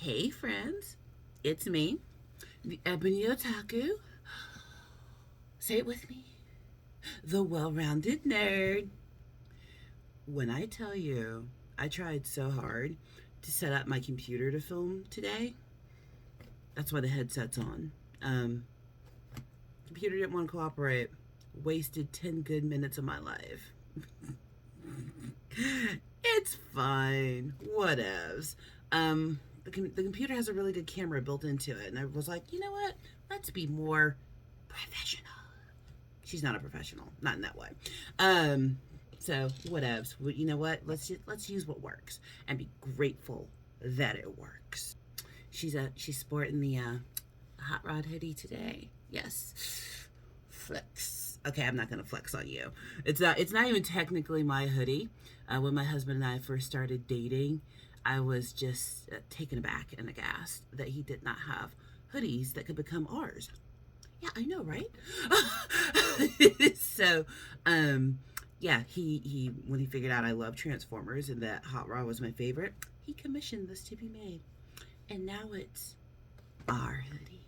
Hey friends, it's me, the Ebony Otaku. Say it with me. The well-rounded nerd. When I tell you I tried so hard to set up my computer to film today, that's why the headset's on. Computer didn't want to cooperate. Wasted 10 good minutes of my life. It's fine. Whatevs. The computer has a really good camera built into it, and I was like, you know what? Let's be more professional. She's not a professional, not in that way. So whatevs. Well, you know what? Let's use what works and be grateful that it works. She's sporting the hot rod hoodie today. Yes, flex. Okay, I'm not gonna flex on you. It's not even technically my hoodie. When my husband and I first started dating, I was just taken aback and aghast that he did not have hoodies that could become ours. Yeah, I know, right? So, yeah, he when he figured out I love Transformers and that Hot Rod was my favorite, he commissioned this to be made, and now it's our hoodie.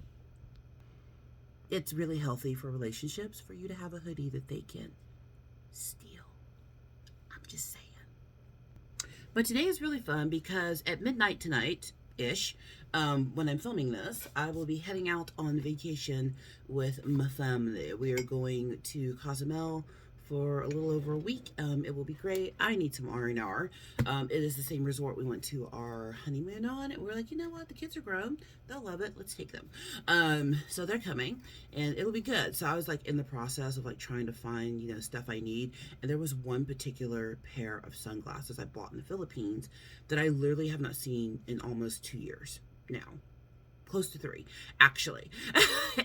It's really healthy for relationships for you to have a hoodie that they can steal. I'm just saying. But today is really fun because at midnight tonight ish, when I'm filming this, I will be heading out on vacation with my family. We are going to Cozumel for a little over a week. It will be great. I need some R&R. It is the same resort we went to our honeymoon on. And we're like, you know what? The kids are grown. They'll love it. Let's take them. So they're coming and it'll be good. So I was like in the process of like trying to find, stuff I need. And there was one particular pair of sunglasses I bought in the Philippines that I literally have not seen in almost 2 years now. Close to 3 actually.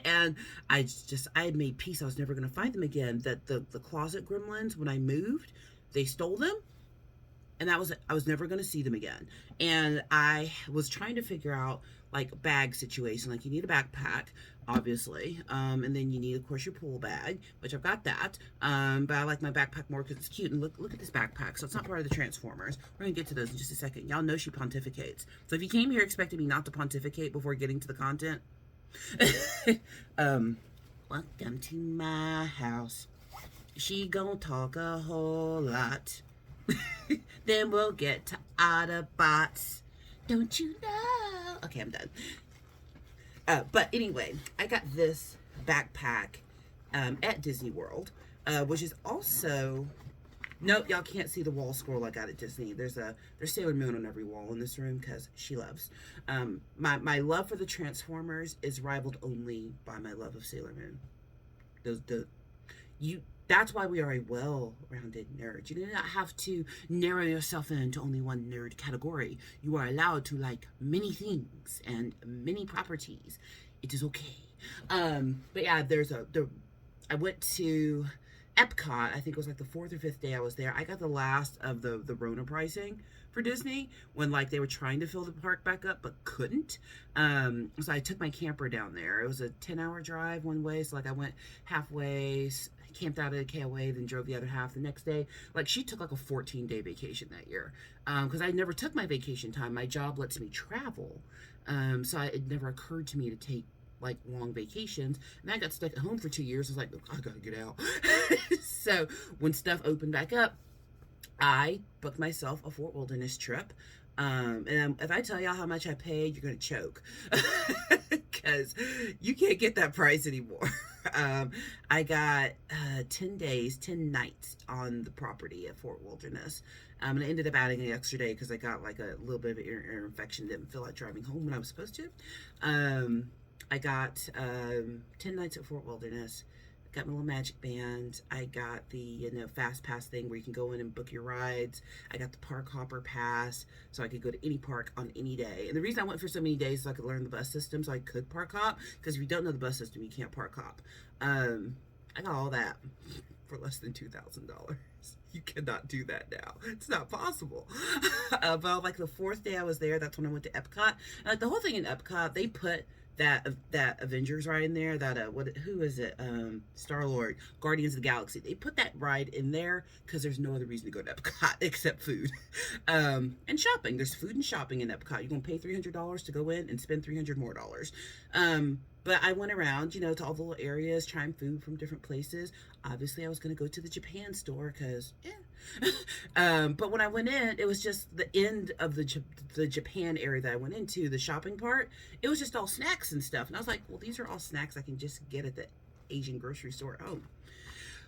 And I had made peace. I was never going to find them again. That the closet gremlins, when I moved, they stole them, and that was it. I was never going to see them again. And I was trying to figure out like bag situation. Like you need a backpack, obviously, and then you need, of course, your pool bag, which I've got that. But I like my backpack more because it's cute. And look at this backpack. So it's not part of the Transformers. We're gonna get to those in just a second. Y'all know she pontificates. So if you came here expecting me not to pontificate before getting to the content, welcome to my house. She gonna talk a whole lot. Then we'll get to Autobots. Don't you know? Okay, I'm done. But anyway, I got this backpack at Disney World, which is also... Nope, y'all can't see the wall scroll I got at Disney. There's Sailor Moon on every wall in this room because she loves. My love for the Transformers is rivaled only by my love of Sailor Moon. That's why we are a well-rounded nerd. You do not have to narrow yourself into only one nerd category. You are allowed to like many things and many properties. It is okay. But yeah, I went to Epcot. I think it was like the 4th or 5th day I was there. I got the last of the Rona pricing for Disney when like they were trying to fill the park back up but couldn't. So I took my camper down there. It was a 10-hour drive one way. So like I went halfway, camped out at a KOA, then drove the other half the next day. Like she took like a 14-day vacation that year because I never took my vacation time. My job lets me travel, so it never occurred to me to take like long vacations. And I got stuck at home for 2 years. I was like, I gotta get out. So when stuff opened back up, I booked myself a Fort Wilderness trip. And if I tell y'all how much I paid, you're gonna choke because you can't get that price anymore. I got 10 days, 10 nights on the property at Fort Wilderness. And I ended up adding an extra day because I got like a little bit of an ear infection. Didn't feel like driving home when I was supposed to. I got 10 nights at Fort Wilderness. Got my little magic band. I got the fast pass thing where you can go in and book your rides. I got the park hopper pass so I could go to any park on any day. And the reason I went for so many days is so I could learn the bus system so I could park hop, because if you don't know the bus system, you can't park hop. I got all that for less than $2,000. You cannot do that now. It's not possible. But like the 4th day I was there, that's when I went to Epcot. And like the whole thing in Epcot, they put that Avengers ride in there. That who is it? Star-Lord, Guardians of the Galaxy. They put that ride in there because there's no other reason to go to Epcot except food, and shopping. There's food and shopping in Epcot. You're gonna pay $300 to go in and spend $300 more. But I went around, to all the little areas, trying food from different places. Obviously, I was going to go to the Japan store because, but when I went in, it was just the end of the Japan area that I went into, the shopping part. It was just all snacks and stuff. And I was like, well, these are all snacks I can just get at the Asian grocery store at home.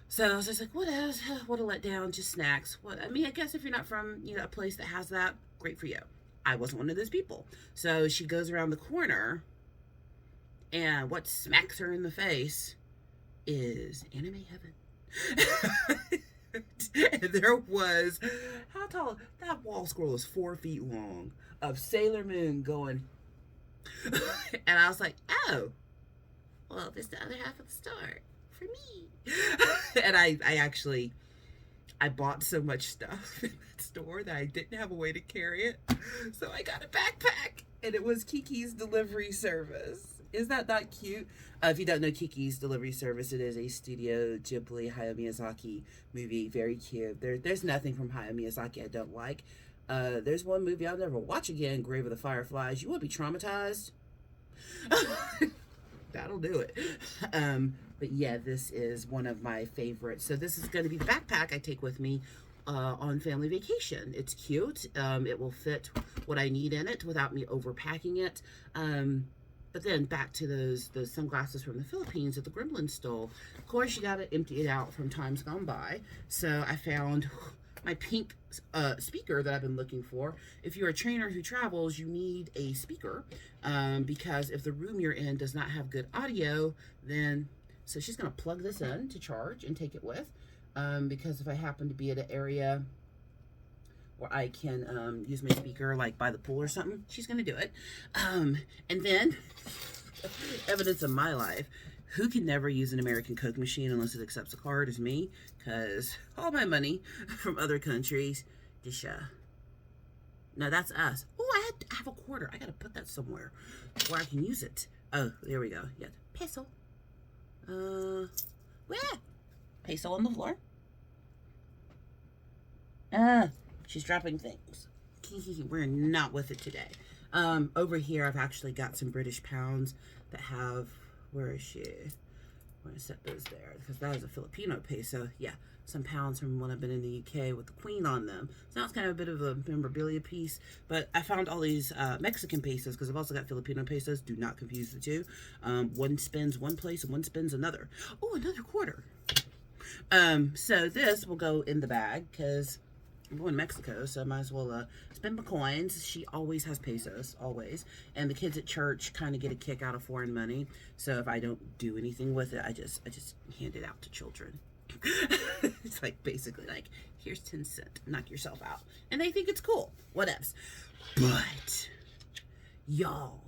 So I was just like, what else? What a letdown, just snacks. I guess if you're not from, a place that has that, great for you. I wasn't one of those people. So she goes around the corner, and what smacks her in the face is anime heaven. And there was, how tall? That wall scroll is 4 feet long of Sailor Moon going. And I was like, oh, well, this is the other half of the store for me. And I bought so much stuff in that store that I didn't have a way to carry it. So I got a backpack, and it was Kiki's delivery service. Is that not cute? If you don't know Kiki's Delivery Service, it is a Studio Ghibli Hayao Miyazaki movie. Very cute. There's nothing from Hayao Miyazaki I don't like. There's one movie I'll never watch again, Grave of the Fireflies. You will be traumatized. That'll do it. But yeah, this is one of my favorites. So this is going to be the backpack I take with me on family vacation. It's cute. It will fit what I need in it without me overpacking it. But then back to those sunglasses from the Philippines that the Gremlin stole. Of course, you got to empty it out from times gone by. So I found my pink speaker that I've been looking for. If you're a trainer who travels, you need a speaker because if the room you're in does not have good audio, then... So she's going to plug this in to charge and take it with because if I happen to be at an area where I can use my speaker, like by the pool or something, she's going to do it. And then, evidence of my life, who can never use an American Coke machine unless it accepts a card is me, because all my money from other countries, no, that's us. Oh, I have a quarter. I got to put that somewhere where I can use it. Oh, there we go. Yeah, peso. Where? Peso on the floor. She's dropping things. We're not with it today. Over here, I've actually got some British pounds that have, where is she? I'm going to set those there because that is a Filipino peso. Yeah, some pounds from when I've been in the UK with the Queen on them. So now it's kind of a bit of a memorabilia piece. But I found all these Mexican pesos because I've also got Filipino pesos. Do not confuse the two. One spins one place and one spins another. Oh, another quarter. So this will go in the bag because I'm going to Mexico, so I might as well spend my coins. She always has pesos, always. And the kids at church kind of get a kick out of foreign money. So if I don't do anything with it, I just hand it out to children. It's like basically like, here's 10 cents, knock yourself out. And they think it's cool. Whatevs. But y'all,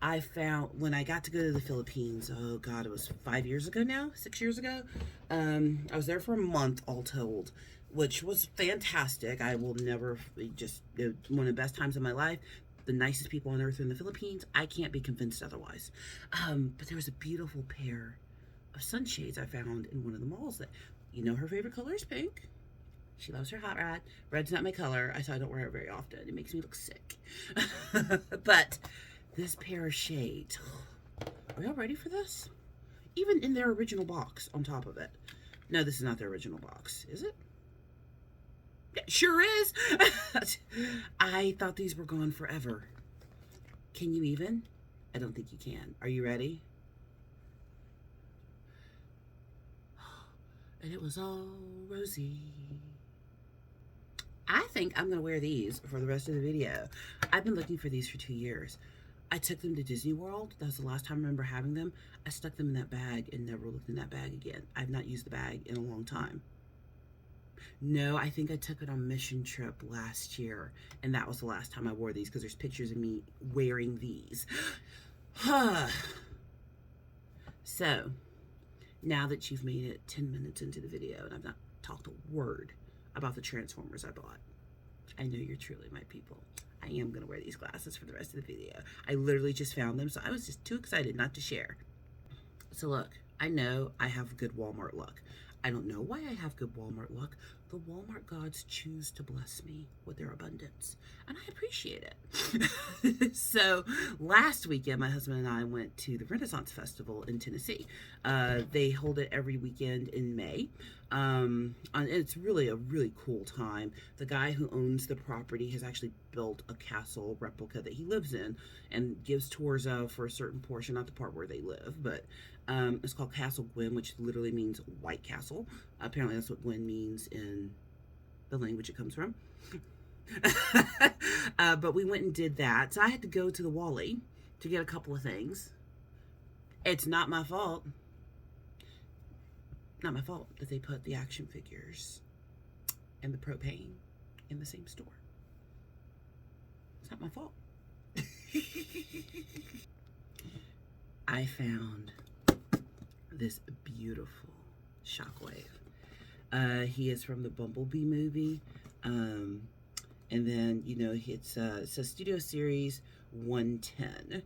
I found when I got to go to the Philippines, oh God, it was 5 years ago now, 6 years ago. I was there for a month all told, which was fantastic. I will never, just one of the best times of my life. The nicest people on earth are in the Philippines. I can't be convinced otherwise. But there was a beautiful pair of sunshades I found in one of the malls that, her favorite color is pink. She loves her hot rod. Red's not my color, so I don't wear it very often. It makes me look sick. But this pair of shades, are y'all ready for this? Even in their original box on top of it. No, this is not their original box, is it? It sure is. I thought these were gone forever. Can you even? I don't think you can. Are you ready? And it was all rosy. I think I'm going to wear these for the rest of the video. I've been looking for these for 2 years. I took them to Disney World. That was the last time I remember having them. I stuck them in that bag and never looked in that bag again. I've not used the bag in a long time. No, I think I took it on a mission trip last year, and that was the last time I wore these because there's pictures of me wearing these. So, now that you've made it 10 minutes into the video and I've not talked a word about the Transformers I bought, I know you're truly my people. I am going to wear these glasses for the rest of the video. I literally just found them, so I was just too excited not to share. So look, I know I have good Walmart luck. I don't know why I have good Walmart luck. The Walmart gods choose to bless me with their abundance, and I appreciate it. So last weekend, my husband and I went to the Renaissance Festival in Tennessee. They hold it every weekend in May. And it's really a really cool time. The guy who owns the property has actually built a castle replica that he lives in and gives tours of for a certain portion, not the part where they live, but it's called Castle Gwyn, which literally means White Castle. Apparently that's what Gwyn means in the language it comes from. But we went and did that. So I had to go to the Wally to get a couple of things. It's not my fault. Not my fault that they put the action figures and the propane in the same store. It's not my fault. I found this beautiful Shockwave. He is from the Bumblebee movie. And then, you know, it says Studio Series 110.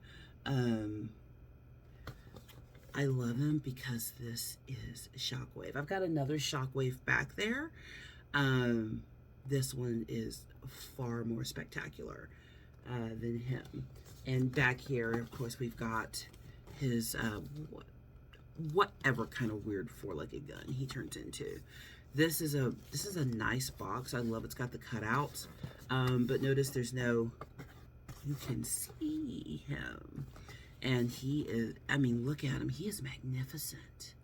I love him because this is Shockwave. I've got another Shockwave back there. This one is far more spectacular than him. And back here, of course, we've got his whatever kind of weird four-legged gun he turns into. This is a nice box. I love it's got the cutouts. But notice there's no, you can see him. And he is, I mean, look at him. He is magnificent.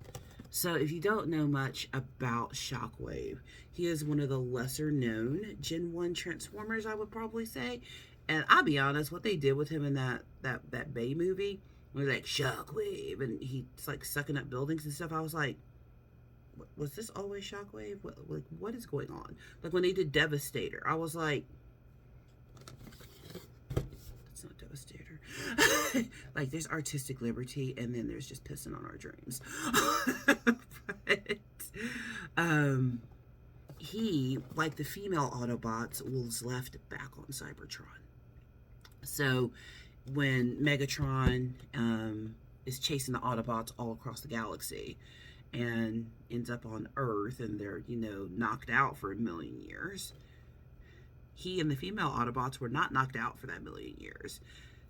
So if you don't know much about Shockwave, he is one of the lesser known Gen 1 Transformers, I would probably say. And I'll be honest, what they did with him in that Bay movie, where like Shockwave, and he's like sucking up buildings and stuff, I was like, was this always Shockwave? What is going on? Like when they did Devastator, I was like, it's not Devastator. Like there's artistic liberty, and then there's just pissing on our dreams. But he, like the female Autobots, was left back on Cybertron. So when Megatron is chasing the Autobots all across the galaxy and ends up on Earth, and they're, you know, knocked out for 1,000,000 years, he and the female Autobots were not knocked out for that 1,000,000 years.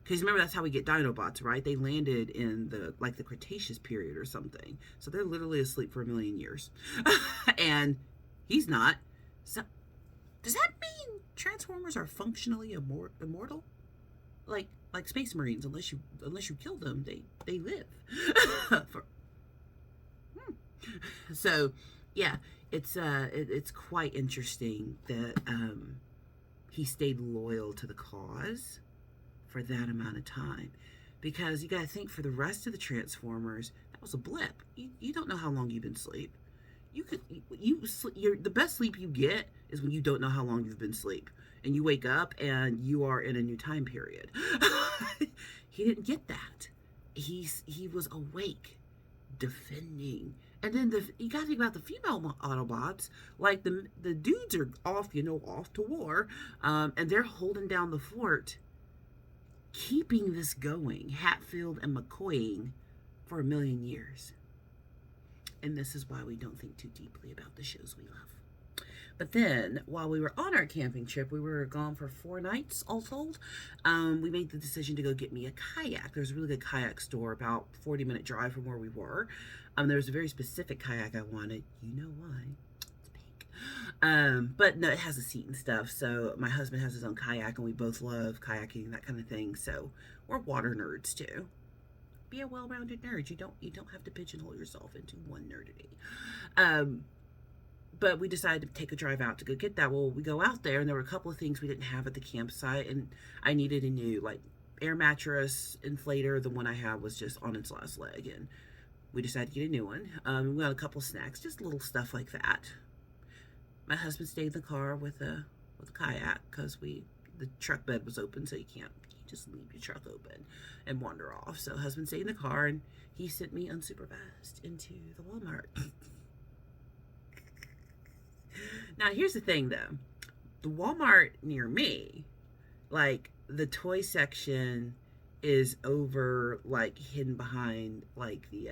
Because remember, that's how we get Dinobots, right? They landed in the Cretaceous period or something. So they're literally asleep for 1,000,000 years. And he's not. So does that mean Transformers are functionally immortal? Like Space Marines, unless you kill them, they live. So yeah, it's quite interesting that he stayed loyal to the cause for that amount of time, because you got to think, for the rest of the Transformers, that was a blip. You don't know how long you've been asleep. The best sleep you get is when you don't know how long you've been asleep, and you wake up and you are in a new time period. He didn't get that. He was awake, defending. And then you got to think about the female Autobots. Like the dudes are off to war, and they're holding down the fort, keeping this going, Hatfield and McCoy, for 1,000,000 years. And this is why we don't think too deeply about the shows we love. But then, while we were on our camping trip, we were gone for 4 nights, all told. We made the decision to go get me a kayak. There's a really good kayak store about 40-minute drive from where we were. There was a very specific kayak I wanted. You know why? It's pink. But no, it has a seat and stuff. So my husband has his own kayak, and we both love kayaking, that kind of thing. So we're water nerds too. Be a well-rounded nerd. You don't have to pigeonhole yourself into one nerdity. But we decided to take a drive out to go get that. Well, we go out there, and there were a couple of things we didn't have at the campsite, and I needed a new air mattress inflator. The one I had was just on its last leg, and we decided to get a new one. We got a couple snacks, just little stuff like that. My husband stayed in the car with a kayak, because the truck bed was open, so you just leave your truck open and wander off. So husband stayed in the car, and he sent me unsupervised into the Walmart. Now here's the thing though, the Walmart near me Like the toy section is over, like hidden behind like the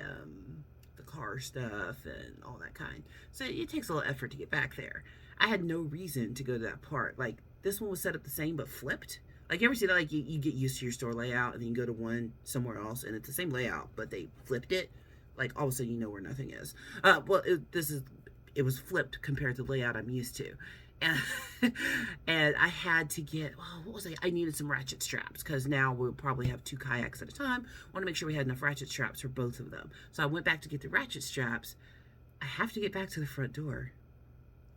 car stuff and all that kind. So it takes a little effort to get back there. I had no reason to go to that part. Like this one was set up the same but flipped. Like you ever see that? Like you get used to your store layout and then you go to one somewhere else and it's the same layout but they flipped it. Like all of a sudden you know where nothing is. Well, it was flipped compared to the layout I'm used to. And, and I had to get, oh, what was I needed some ratchet straps because now we'll probably have 2 kayaks at a time. I want to make sure we had enough ratchet straps for both of them. So I went back to get the ratchet straps. I have to get back to the front door.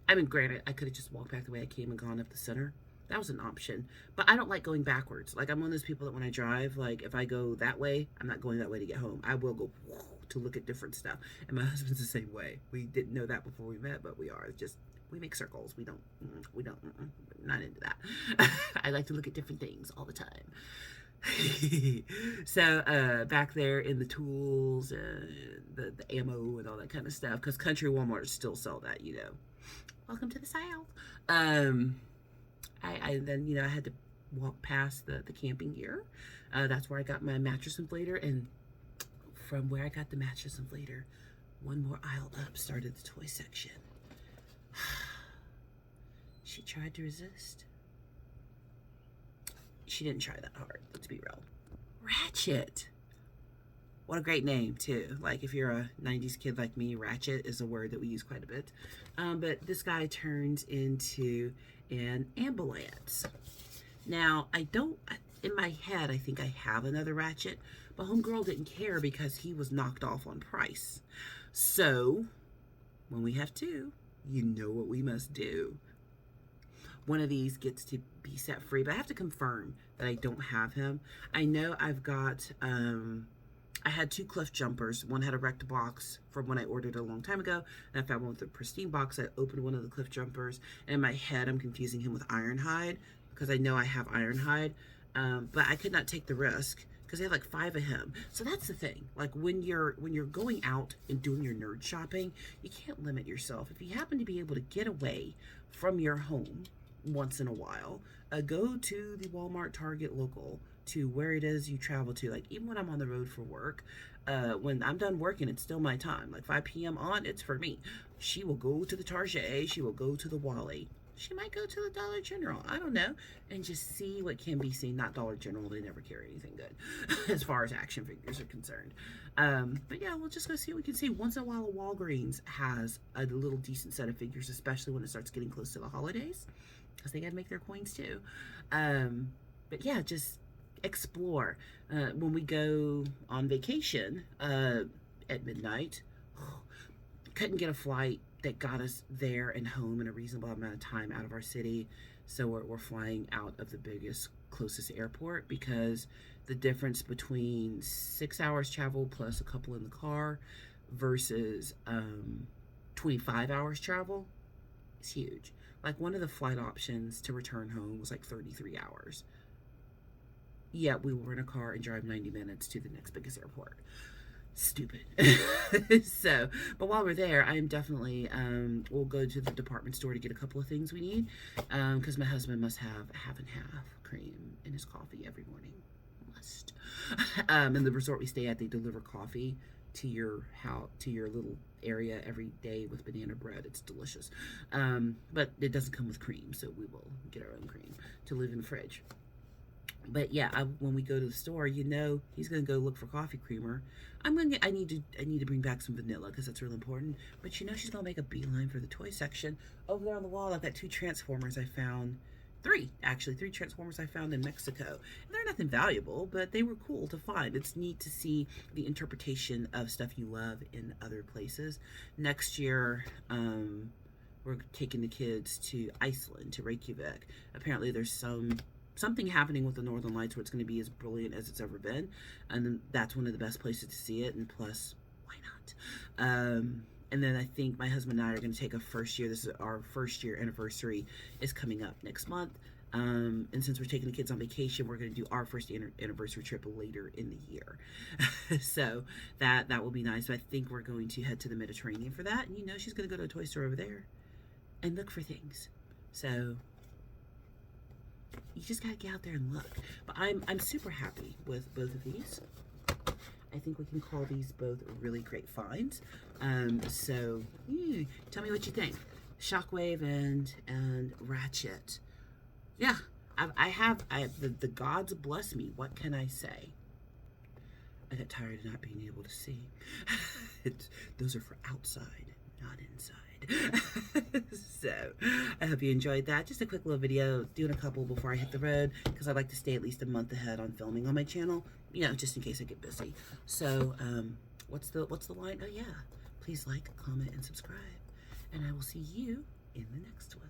I mean, granted, I could have just walked back the way I came and gone up the center. That was an option. But I don't like going backwards. Like, I'm one of those people that when I drive, like, if I go that way, I'm not going that way to get home. I will go to look at different stuff. And my husband's the same way. We didn't know that before we met, but we are. It's just, we make circles. We don't, not into that. I like to look at different things all the time. So back there in the tools and the ammo and all that kind of stuff, because country Walmart still sell that, you know. Welcome to the South. I then, you know, I had to walk past the camping gear. That's where I got my mattress inflator, and from where I got the mattress inflator, one more aisle up started the toy section. She tried to resist. She didn't try that hard, let's be real. Ratchet. What a great name, too. Like, if you're a 90s kid like me, Ratchet is a word that we use quite a bit. But this guy turns into an ambulance. Now, in my head, I think I have another Ratchet, but Homegirl didn't care because he was knocked off on price. So, when we have 2, you know what we must do. One of these gets to be set free, but I have to confirm that I don't have him. I know I've got, I had 2 Cliff Jumpers. One had a wrecked box from when I ordered it a long time ago, and I found one with a pristine box. I opened one of the Cliff Jumpers, and in my head, I'm confusing him with Ironhide, because I know I have Ironhide, but I could not take the risk, because they have like 5 of him. So that's the thing. Like when you're going out and doing your nerd shopping, you can't limit yourself. If you happen to be able to get away from your home once in a while, go to the Walmart, Target local, to where it is you travel to. Like even when I'm on the road for work, when I'm done working, it's still my time. Like 5 p.m. on, it's for me. She will go to the Target, she will go to the Wally, she might go to the Dollar General, I don't know, and just see what can be seen. Not Dollar General, they never carry anything good as far as action figures are concerned. But yeah, we'll just go see what we can see. Once in a while, a Walgreens has a little decent set of figures, especially when it starts getting close to the holidays, because they gotta make their coins too. But yeah, just explore. When we go on vacation at midnight, couldn't get a flight that got us there and home in a reasonable amount of time out of our city, so we're flying out of the closest airport, because the difference between 6 hours travel plus a couple in the car versus 25 hours travel is huge. Like one of the flight options to return home was like 33 hours. Yeah, we will rent a car and drive 90 minutes to the next biggest airport. Stupid. So, but while we're there, I am definitely, we'll go to the department store to get a couple of things we need, because my husband must have half and half cream in his coffee every morning. Must. In the resort we stay at, they deliver coffee to your house, to your little area every day with banana bread. It's delicious. But it doesn't come with cream, so we will get our own cream to leave in the fridge. But yeah, when we go to the store, you know, he's gonna go look for coffee creamer. I need to bring back some vanilla, because that's really important. But you know, she's gonna make a beeline for the toy section. Over there on the wall, I've got 2 Transformers I found. 3 Transformers I found in Mexico. And they're nothing valuable, but they were cool to find. It's neat to see the interpretation of stuff you love in other places. Next year, we're taking the kids to Iceland, to Reykjavik. Apparently there's something happening with the Northern Lights where it's going to be as brilliant as it's ever been, and that's one of the best places to see it. And plus, why not? And then I think my husband and I are going to take this is our first year anniversary is coming up next month, and since we're taking the kids on vacation, we're going to do our first anniversary trip later in the year. So that will be nice. But I think we're going to head to the Mediterranean for that, and you know, she's going to go to a toy store over there and look for things. So You just gotta get out there and look. But I'm super happy with both of these. I think we can call these both really great finds. So tell me what you think. Shockwave and Ratchet. Yeah, the gods bless me. What can I say? I got tired of not being able to see. Those are for outside, not inside. So I hope you enjoyed that. Just a quick little video, doing a couple before I hit the road, because I like to stay at least a month ahead on filming on my channel, you know, just in case I get busy. So what's the line? Oh yeah, please like, comment, and subscribe, and I will see you in the next one.